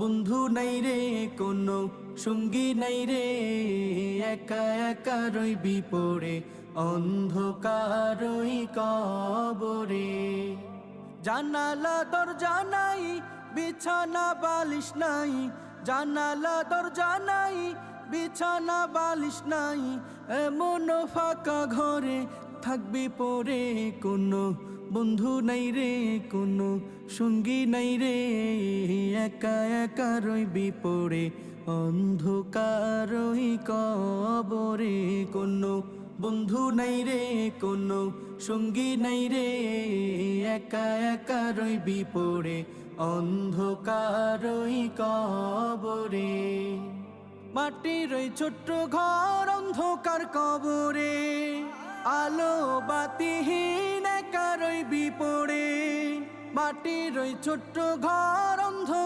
বন্ধু নাই রে কোনো সঙ্গী নাই রে, একা একা রইবি পড়ে অন্ধকারই কবরে। জানালা দরজা নাই, বিছানা বালিশ নাই, জানালা দরজা নাই, বিছানা বালিশ নাই, এমন ফাঁকা ঘরে থাকবি পড়ে। কোনো বন্ধু নাই রে কোনো সঙ্গী নাই রে, একা একা রইবি পড়ে অন্ধকারই কবরে। কোনো বন্ধু নাই রে কোনো সঙ্গী নাই রে, একা একা রইবি পড়ে অন্ধকারই কবরে। মাটির ওই ছোট্ট ঘর অন্ধকার কবরে, আলো বাতিহীন একা রইবি পড়ে। মাটির ওই ছোট্ট ঘর অন্ধকার